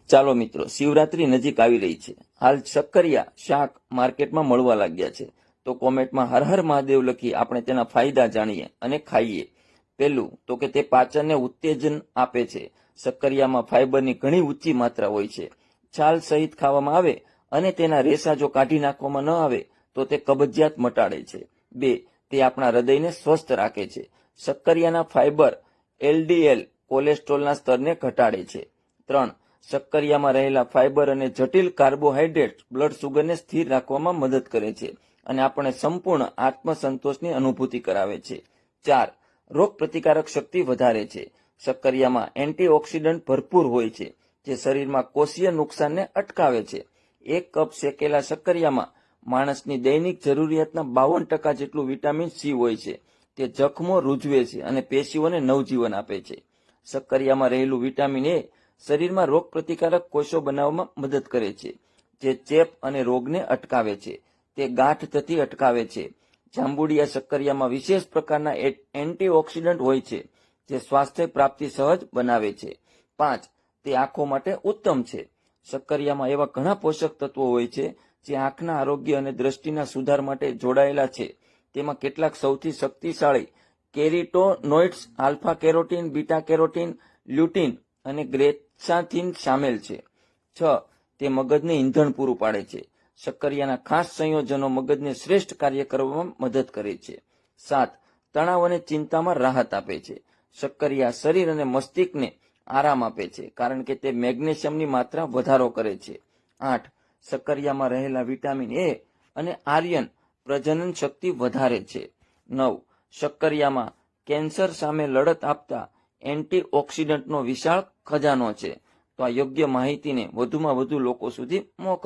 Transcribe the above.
ચાલો મિત્રો, શિવરાત્રી નજીક આવી રહી છે. હાલ શક્કરિયા શાક માર્કેટમાં મળવા લાગ્યા છે. તો કોમેન્ટમાં હર હર મહાદેવ લખી આપણે તેના ફાયદા જાણીએ અને ખાઈએ. પહેલું તો કે તે પાચનને ઉત્તેજન આપે છે. શક્કરિયામાં ફાઇબરની ઘણી ઊંચી માત્રા હોય છે. છાલ સહિત ખાવામાં આવે અને તેના રેસા જો કાઢી નાખવામાં ન આવે તો તે કબજિયાત મટાડે છે. 2. તે આપણા હૃદયને સ્વસ્થ રાખે છે. શક્કરિયાના ફાઇબર એલડીએલ કોલેસ્ટ્રોલના સ્તરને ઘટાડે છે. 3. શક્કરિયામાં રહેલા ફાઇબર અને જટિલ કાર્બોહાઈડ્રેટ બ્લડ સુગરને સ્થિર રાખવામાં મદદ કરે છે અને આપણને સંપૂર્ણ આત્મસંતોષની અનુભૂતિ કરાવે છે. 4. રોગ પ્રતિકારક શક્તિ વધારે છે. શક્કરિયામાં એન્ટીઓક્સિડન્ટ ભરપૂર હોય છે જે શરીરમાં કોષીય નુકસાનને અટકાવે છે. 1 કપ શેકેલા શક્કરિયામાં માણસની દૈનિક જરૂરિયાતના 52% જેટલું વિટામિન સી હોય છે. તે જખમો રૂઝવે છે અને પેશીઓને નવજીવન આપે છે. શક્કરિયામાં રહેલું વિટામિન એ શરીરમાં રોગ પ્રતિકારક કોષો બનાવવામાં મદદ કરે છે જે ચેપ અને રોગને અટકાવે છે. તે ગાંઠ થતી અટકાવે છે. જાંબુડિયા શક્કરિયામાં વિશેષ પ્રકારના એન્ટીઓક્સિડન્ટ હોય છે જે સ્વાસ્થ્ય પ્રાપ્તિ સહજ બનાવે છે. 5. તે આંખો માટે ઉત્તમ છે. શક્કરિયામાં એવા ઘણા પોષક તત્વો હોય છે જે આંખના આરોગ્ય અને દ્રષ્ટિના સુધાર માટે જોડાયેલા છે. તેમાં કેટલાક સૌથી શક્તિશાળી કેરોટીનોઇડ્સ આલ્ફા કેરોટીન, બીટા કેરોટીન, લ્યુટીન અને ગ્રેક્સાથિન સામેલ છે. 6. તે મગજને ઈંધણ પૂરું પાડે છે. શક્કરિયાના ખાસ સંયોજનો મગજને શ્રેષ્ઠ કાર્ય કરવામાં મદદ કરે છે. 7. તણાવ અને ચિંતામાં રાહત આપે છે. શક્કરિયા શરીર અને મસ્તિષ્કને આરામ આપે છે કારણ કે તે મેગ્નેશિયમની માત્રા વધારો કરે છે. 8. શક્કરિયામાં રહેલા વિટામિન એ અને આયર્ન પ્રજનન શક્તિ વધારે છે. 9. શક્કરિયામાં કેન્સર સામે લડત આપતા એન્ટીઓક્સિડન્ટનો વિશાળ ખજાનો છે. તો આ યોગ્ય માહિતીને વધુમાં વધુ લોકો સુધી મોકલો.